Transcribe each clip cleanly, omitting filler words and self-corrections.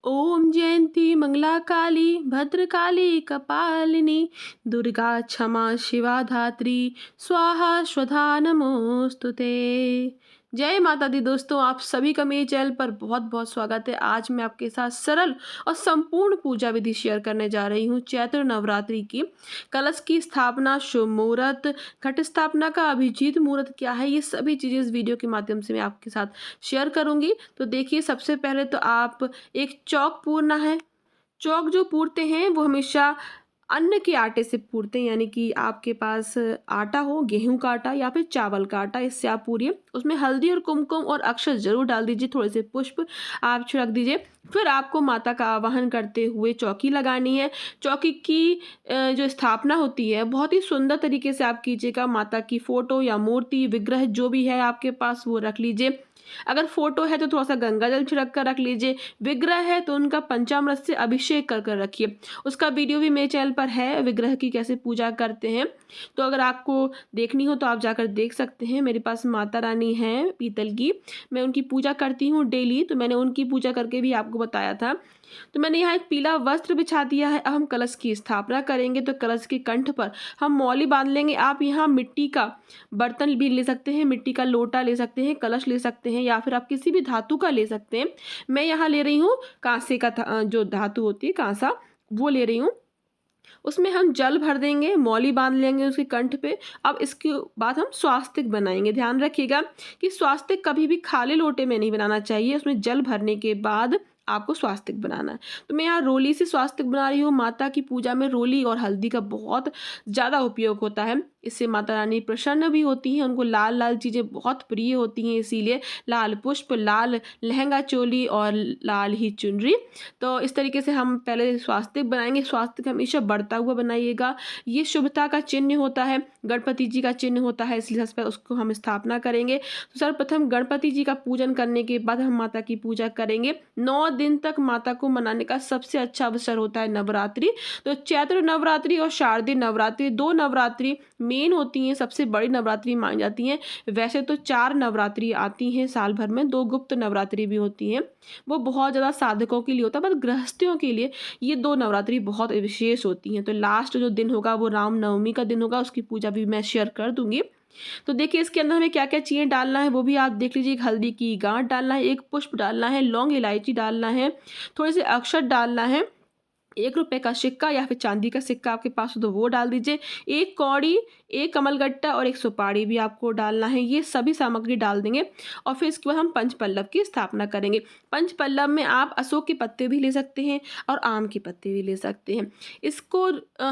ओम जयंती मंगला काली भद्रकाली कपालिनी दुर्गा क्षमा शिवा धात्री स्वाहा स्वधा नमोस्तुते। जय माता दी। दोस्तों, आप सभी का मेरे चैनल पर बहुत बहुत स्वागत है। आज मैं आपके साथ सरल और संपूर्ण पूजा विधि शेयर करने जा रही हूँ। चैत्र नवरात्रि की कलश की स्थापना, शुभ मुहूर्त, घट स्थापना का अभिजीत मुहूर्त क्या है, ये सभी चीज़ें इस वीडियो के माध्यम से मैं आपके साथ शेयर करूंगी। तो देखिए, सबसे पहले तो आप एक चौक पूरना है। चौक जो पूरते हैं वो हमेशा अन्न के आटे से पूरते हैं, यानी कि आपके पास आटा हो, गेहूं का आटा या फिर चावल का आटा, इससे आप पूरिए। उसमें हल्दी और कुमकुम और अक्षत जरूर डाल दीजिए, थोड़े से पुष्प आप छिड़क दीजिए। फिर आपको माता का आवाहन करते हुए चौकी लगानी है। चौकी की जो स्थापना होती है बहुत ही सुंदर तरीके से आप कीजिएगा। माता की फोटो या मूर्ति, विग्रह जो भी है आपके पास वो रख लीजिए। अगर फोटो है तो थोड़ा सा गंगा जल छिड़क कर रख लीजिए। विग्रह है तो उनका पंचामृत से अभिषेक कर कर रखिए। उसका वीडियो भी मेरे चैनल पर है, विग्रह की कैसे पूजा करते हैं। तो अगर आपको देखनी हो तो आप जाकर देख सकते हैं। मेरे पास माता रानी है पीतल की, मैं उनकी पूजा करती हूँ डेली, तो मैंने उनकी पूजा करके भी आपको बताया था। तो मैंने यहाँ एक पीला वस्त्र बिछा दिया है। अब हम कलश की स्थापना करेंगे। तो कलश के कंठ पर हम मौली बांध लेंगे। आप यहाँ मिट्टी का बर्तन भी ले सकते हैं, मिट्टी का लोटा ले सकते हैं, कलश ले सकते हैं, या फिर आप किसी भी धातु का ले सकते हैं। मैं यहाँ ले रही हूँ कांसे का जो धातु होती है कांसा, वो ले रही हूँ। उसमें हम जल भर देंगे, मौली बांध लेंगे उसके कंठ पे। अब इसके बाद हम स्वास्तिक बनाएंगे। ध्यान रखिएगा कि स्वास्तिक कभी भी खाली लोटे में नहीं बनाना चाहिए, उसमें जल भरने के बाद आपको स्वास्तिक बनाना है। तो मैं यहाँ रोली से स्वास्तिक बना रही हूँ। माता की पूजा में रोली और हल्दी का बहुत ज़्यादा उपयोग होता है। इससे माता रानी प्रसन्न भी होती हैं, उनको लाल लाल चीज़ें बहुत प्रिय होती हैं, इसीलिए लाल पुष्प, लाल लहंगा चोली और लाल ही चुनरी। तो इस तरीके से हम पहले स्वास्तिक बनाएंगे। स्वास्तिक हमेशा बढ़ता हुआ बनाइएगा। ये शुभता का चिन्ह होता है, गणपति जी का चिन्ह होता है, इसलिए सबसे पहले उसको हम स्थापना करेंगे। तो सर्वप्रथम गणपति जी का पूजन करने के बाद हम माता की पूजा करेंगे। 9 दिन तक माता को मनाने का सबसे अच्छा अवसर होता है नवरात्रि। तो चैत्र नवरात्रि और शारदीय नवरात्रि, 2 नवरात्रि मेन होती हैं, सबसे बड़ी नवरात्रि मानी जाती हैं। वैसे तो 4 नवरात्रि आती हैं साल भर में, 2 गुप्त नवरात्रि भी होती हैं, वो बहुत ज़्यादा साधकों के लिए होता है, पर गृहस्थियों के लिए ये 2 नवरात्रि बहुत विशेष होती हैं। तो लास्ट जो दिन होगा वो राम नवमी का दिन होगा, उसकी पूजा भी मैं शेयर कर दूंगी। तो देखिए, इसके अंदर हमें क्या क्या चीज़ें डालना है वो भी आप देख लीजिए। एक हल्दी की गांठ डालना है, एक पुष्प डालना है, लौंग इलायची डालना है, थोड़े से अक्षत डालना है, 1 रुपए का सिक्का या फिर चांदी का सिक्का आपके पास हो तो वो डाल दीजिए, 1 कौड़ी, 1 कमलगट्टा और 1 सुपारी भी आपको डालना है। ये सभी सामग्री डाल देंगे और फिर इसके बाद हम पंचपल्लव की स्थापना करेंगे। पंचपल्लव में आप अशोक के पत्ते भी ले सकते हैं और आम के पत्ते भी ले सकते हैं। इसको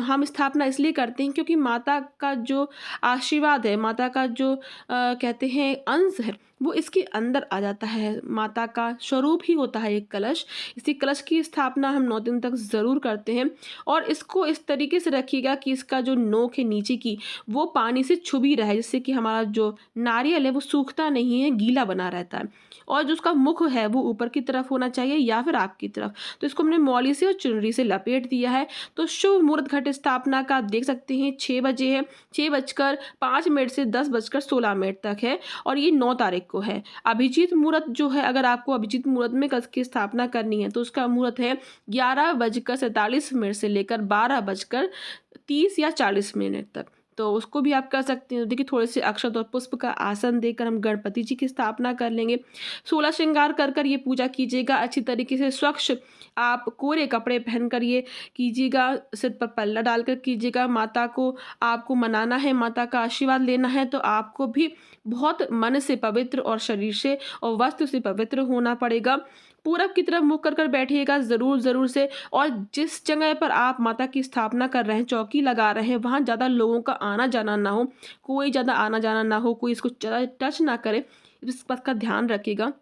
हम स्थापना इसलिए करते हैं क्योंकि माता का जो आशीर्वाद है, माता का जो कहते हैं अंश है, वो इसके अंदर आ जाता है। माता का स्वरूप ही होता है एक कलश। इसी कलश की स्थापना हम 9 दिन तक ज़रूर करते हैं। और इसको इस तरीके से रखिएगा कि इसका जो नोक है नीचे की, वो पानी से छुपी रहे, जिससे कि हमारा जो नारियल है वो सूखता नहीं है, गीला बना रहता है। और जो उसका मुख है वो ऊपर की तरफ होना चाहिए या फिर आग की तरफ। तो इसको हमने मौली से और चुनरी से लपेट दिया है। तो शुभ मुहूर्त घट स्थापना का आप देख सकते हैं 6 बजे है, 6:05 से 10:16 तक है, और ये 9 तारीख को है। अभिजीत मुहूर्त जो है, अगर आपको अभिजीत मुहूर्त में कलश की स्थापना करनी है तो उसका मुहूर्त है 11:47 से लेकर 12:30 या 40 तक। तो उसको भी आप कर सकते हैं। देखिए, थोड़े से अक्षत और पुष्प का आसन देकर हम गणपति जी की स्थापना कर लेंगे। 16 श्रृंगार कर कर ये पूजा कीजिएगा। अच्छी तरीके से स्वच्छ आप कोरे कपड़े पहन कर ये कीजिएगा, सिर पर पल्ला डालकर कीजिएगा। माता को आपको मनाना है, माता का आशीर्वाद लेना है, तो आपको भी बहुत मन से पवित्र और शरीर से और वस्त्र से पवित्र होना पड़ेगा। पूरब की तरफ मुख कर कर बैठिएगा ज़रूर से। और जिस जगह पर आप माता की स्थापना कर रहे हैं, चौकी लगा रहे हैं, वहाँ ज़्यादा लोगों का आना जाना ना हो, कोई ज़्यादा आना जाना ना हो, कोई इसको ज़्यादा टच ना करे, इस बात का ध्यान रखिएगा।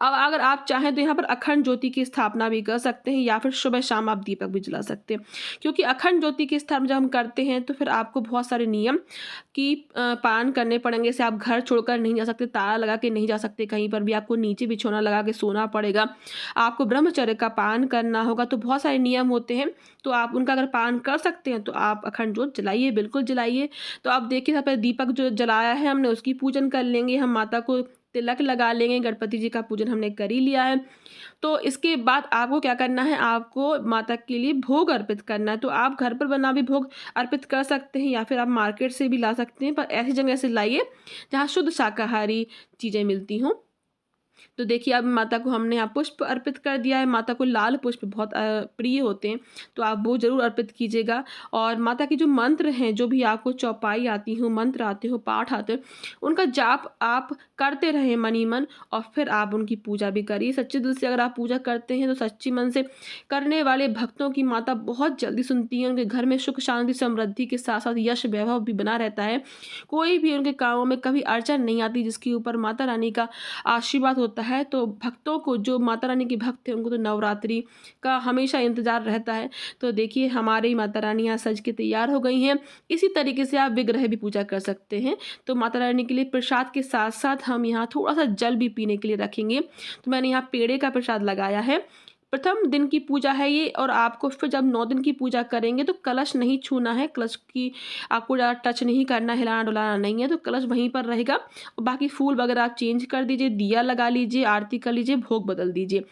अब अगर आप चाहें तो यहाँ पर अखंड ज्योति की स्थापना भी कर सकते हैं, या फिर सुबह शाम आप दीपक भी जला सकते हैं। क्योंकि अखंड ज्योति की स्थापना जब हम करते हैं तो फिर आपको बहुत सारे नियम की पालन करने पड़ेंगे। जैसे आप घर छोड़कर नहीं जा सकते, ताला लगा के नहीं जा सकते, कहीं पर भी आपको नीचे बिछौना लगा के सोना पड़ेगा, आपको ब्रह्मचर्य का पालन करना होगा। तो बहुत सारे नियम होते हैं, तो आप उनका अगर पालन कर सकते हैं तो आप अखंड ज्योत जलाइए, बिल्कुल जलाइए। तो आप देखिए, यहाँ पर दीपक जो जलाया है हमने, उसकी पूजन कर लेंगे। हम माता को तिलक लगा लेंगे। गणपति जी का पूजन हमने कर ही लिया है। तो इसके बाद आपको क्या करना है, आपको माता के लिए भोग अर्पित करना है। तो आप घर पर बना भी भोग अर्पित कर सकते हैं या फिर आप मार्केट से भी ला सकते हैं, पर ऐसी जगह से लाइए जहाँ शुद्ध शाकाहारी चीज़ें मिलती हों। तो देखिए अब माता को हमने यहाँ पुष्प अर्पित कर दिया है। माता को लाल पुष्प बहुत प्रिय होते हैं, तो आप वो ज़रूर अर्पित कीजिएगा। और माता के जो मंत्र हैं, जो भी आपको चौपाई आती हो, मंत्र आते हो, पाठ आते हो, उनका जाप आप करते रहें मन ही मन, और फिर आप उनकी पूजा भी करिए। सच्चे दिल से अगर आप पूजा करते हैं तो सच्ची मन से करने वाले भक्तों की माता बहुत जल्दी सुनती है। उनके घर में सुख शांति समृद्धि के साथ साथ यश वैभव भी बना रहता है। कोई भी उनके कामों में कभी अड़चन नहीं आती, जिसके ऊपर माता रानी का आशीर्वाद होता है। तो भक्तों को, जो माता रानी के भक्त हैं, उनको तो नवरात्रि का हमेशा इंतजार रहता है। तो देखिए हमारी माता रानी यहाँ सज के तैयार हो गई हैं। इसी तरीके से आप विग्रह भी पूजा कर सकते हैं। तो माता रानी के लिए प्रसाद के साथ साथ हम यहाँ थोड़ा सा जल भी पीने के लिए रखेंगे। तो मैंने यहाँ पेड़े का प्रसाद लगाया है। प्रथम दिन की पूजा है ये, और आपको फिर जब 9 दिन की पूजा करेंगे तो कलश नहीं छूना है। कलश की आपको ज़्यादा टच नहीं करना, हिलाना डुलाना नहीं है। तो कलश वहीं पर रहेगा, और बाकी फूल वगैरह आप चेंज कर दीजिए, दिया लगा लीजिए, आरती कर लीजिए, भोग बदल दीजिए।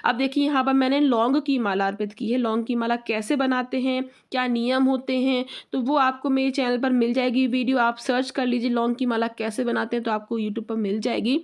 अब देखिए यहाँ पर मैंने लौंग की माला अर्पित की है। लौंग की माला कैसे बनाते हैं, क्या नियम होते हैं, तो वो आपको मेरे चैनल पर मिल जाएगी वीडियो। आप सर्च कर लीजिए लौंग की माला कैसे बनाते हैं, तो आपको यूट्यूब पर मिल जाएगी।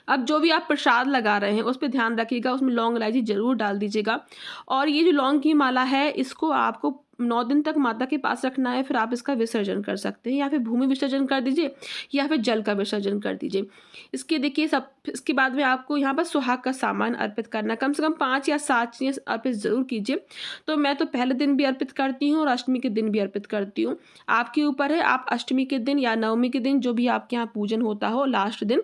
अब जो भी आप प्रसाद लगा रहे हैं उस पे ध्यान रखिएगा, उसमें लौंग इलायची ज़रूर डाल दीजिएगा। और ये जो लौंग की माला है, इसको आपको 9 दिन तक माता के पास रखना है। फिर आप इसका विसर्जन कर सकते हैं, या फिर भूमि विसर्जन कर दीजिए, या फिर जल का विसर्जन कर दीजिए। इसके देखिए सब, इसके बाद में आपको यहाँ पर सुहाग का सामान अर्पित करना है। कम से कम 5 या 7 चीज़ें अर्पित ज़रूर कीजिए। तो मैं तो पहले दिन भी अर्पित करती हूँ और अष्टमी के दिन भी अर्पित करती हूँ। आपके ऊपर है, आप अष्टमी के दिन या नवमी के दिन, जो भी आपके यहाँ पूजन होता हो, लास्ट दिन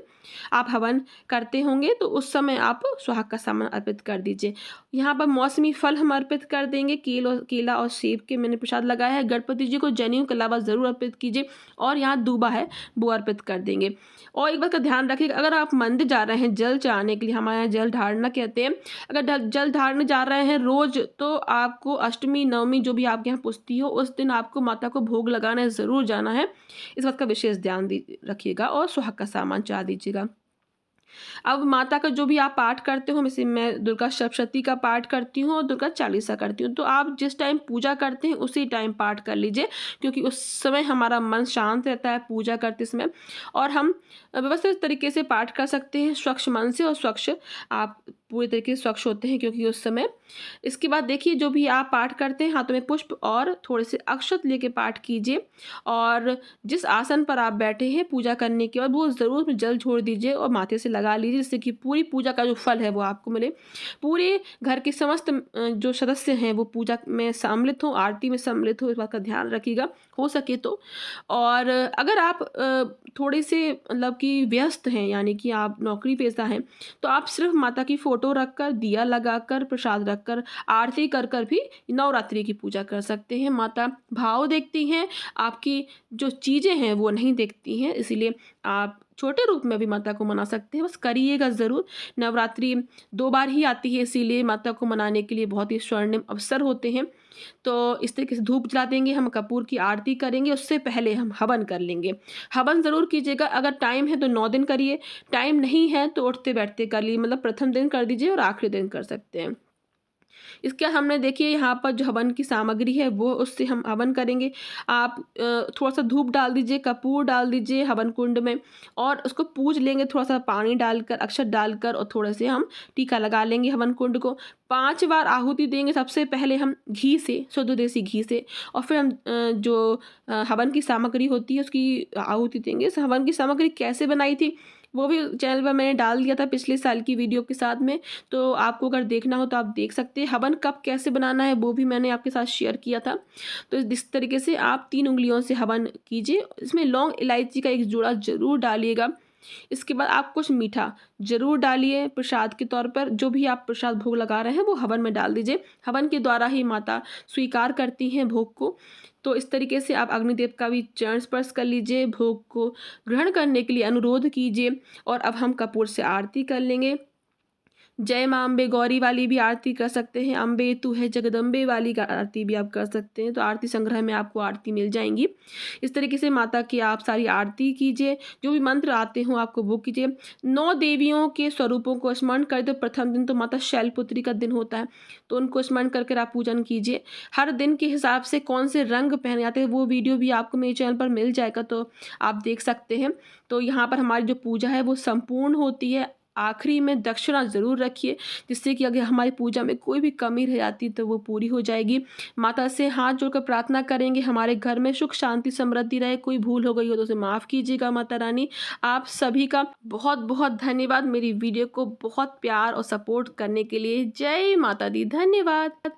आप हवन करते होंगे, तो उस समय आप सुहाग का सामान अर्पित कर दीजिए। यहाँ पर मौसमी फल हम अर्पित कर देंगे। केला और सेब के मैंने प्रसाद लगाया है। गणपति जी को जनेऊ के अलावा ज़रूर अर्पित कीजिए, और यहाँ दूबा है वो अर्पित कर देंगे। और एक बात का ध्यान रखिएगा, अगर आप मंदिर जा रहे हैं जल चढ़ाने के लिए, हमारे यहाँ जल ढारना कहते हैं, अगर जल ढारने जा रहे हैं रोज़, तो आपको अष्टमी नवमी जो भी आपके यहाँ पुजती हो, उस दिन आपको माता को भोग लगाने ज़रूर जाना है। इस बात का विशेष ध्यान रखिएगा, और सुहाग का सामान चढ़ा दीजिएगा। अब माता का जो भी आप पाठ करते हो, जैसे मैं दुर्गा सप्तशती का पाठ करती हूँ और दुर्गा चालीसा करती हूँ, तो आप जिस टाइम पूजा करते हैं उसी टाइम पाठ कर लीजिए, क्योंकि उस समय हमारा मन शांत रहता है पूजा करते समय, और हम व्यवस्थित तरीके से पाठ कर सकते हैं स्वच्छ मन से, और स्वच्छ आप पूरे तरीके से स्वच्छ होते हैं क्योंकि उस समय। इसके बाद देखिए जो भी आप पाठ करते हैं, हाथों में पुष्प और थोड़े से अक्षत लेके पाठ कीजिए, और जिस आसन पर आप बैठे हैं पूजा करने के बाद, वो ज़रूर जल छोड़ दीजिए और माथे से लगा लीजिए, जिससे कि पूरी पूजा का जो फल है वो आपको मिले। पूरे घर के समस्त जो सदस्य हैं वो पूजा में सम्मिलित हों, आरती में सम्मिलित हो, इस बात का ध्यान रखिएगा हो सके तो। और अगर आप थोड़े से मतलब कि व्यस्त हैं, यानी कि आप नौकरी पेशा हैं, तो आप सिर्फ माता की फ़ोटो रखकर, दिया लगाकर, प्रसाद रखकर, आरती कर कर भी नवरात्रि की पूजा कर सकते हैं। माता भाव देखती हैं, आपकी जो चीज़ें हैं वो नहीं देखती हैं, इसीलिए आप छोटे रूप में भी माता को मना सकते हैं। बस करिएगा ज़रूर। नवरात्रि 2 बार ही आती है, इसीलिए माता को मनाने के लिए बहुत ही स्वर्णिम अवसर होते हैं। तो इस तरीके से धूप जला देंगे, हम कपूर की आरती करेंगे, उससे पहले हम हवन कर लेंगे। हवन ज़रूर कीजिएगा, अगर टाइम है तो 9 दिन करिए, टाइम नहीं है तो उठते बैठते कर लीजिए, मतलब प्रथम दिन कर दीजिए और आखिरी दिन कर सकते हैं। इसके हमने देखिए यहाँ पर जो हवन की सामग्री है वो, उससे हम हवन करेंगे। आप थोड़ा सा धूप डाल दीजिए, कपूर डाल दीजिए हवन कुंड में, और उसको पूज लेंगे थोड़ा सा पानी डालकर, अक्षत डालकर, और थोड़े से हम टीका लगा लेंगे हवन कुंड को। 5 बार आहुति देंगे। सबसे पहले हम घी से, शुद्ध देसी घी से, और फिर हम जो हवन की सामग्री होती है उसकी आहुति देंगे। इस हवन की सामग्री कैसे बनाई थी वो भी चैनल पर मैंने डाल दिया था पिछले साल की वीडियो के साथ में, तो आपको अगर देखना हो तो आप देख सकते हैं। हवन कब कैसे बनाना है वो भी मैंने आपके साथ शेयर किया था। तो इस तरीके से आप 3 उंगलियों से हवन कीजिए। इसमें लौंग इलायची का एक जोड़ा ज़रूर डालिएगा। इसके बाद आप कुछ मीठा ज़रूर डालिए प्रसाद के तौर पर। जो भी आप प्रसाद भोग लगा रहे हैं वो हवन में डाल दीजिए। हवन के द्वारा ही माता स्वीकार करती हैं भोग को। तो इस तरीके से आप अग्निदेव का भी चरण स्पर्श कर लीजिए, भोग को ग्रहण करने के लिए अनुरोध कीजिए। और अब हम कपूर से आरती कर लेंगे। जय माँ अम्बे गौरी वाली भी आरती कर सकते हैं, अम्बे तू है जगदम्बे वाली का आरती भी आप कर सकते हैं। तो आरती संग्रह में आपको आरती मिल जाएंगी। इस तरीके से माता की आप सारी आरती कीजिए, जो भी मंत्र आते हों आपको वो कीजिए। 9 देवियों के स्वरूपों को स्मरण कर दो। प्रथम दिन तो माता शैलपुत्री का दिन होता है, तो उनको स्मरण करके आप पूजन कीजिए। हर दिन के हिसाब से कौन से रंग पहने जाते हैं वो वीडियो भी आपको मेरे चैनल पर मिल जाएगा, तो आप देख सकते हैं। तो यहाँ पर हमारी जो पूजा है वो संपूर्ण होती है। आखिरी में दक्षिणा ज़रूर रखिए, जिससे कि अगर हमारी पूजा में कोई भी कमी रह जाती तो वो पूरी हो जाएगी। माता से हाथ जोड़कर प्रार्थना करेंगे हमारे घर में सुख शांति समृद्धि रहे। कोई भूल हो गई हो तो उसे माफ़ कीजिएगा माता रानी। आप सभी का बहुत बहुत धन्यवाद मेरी वीडियो को बहुत प्यार और सपोर्ट करने के लिए। जय माता दी, धन्यवाद।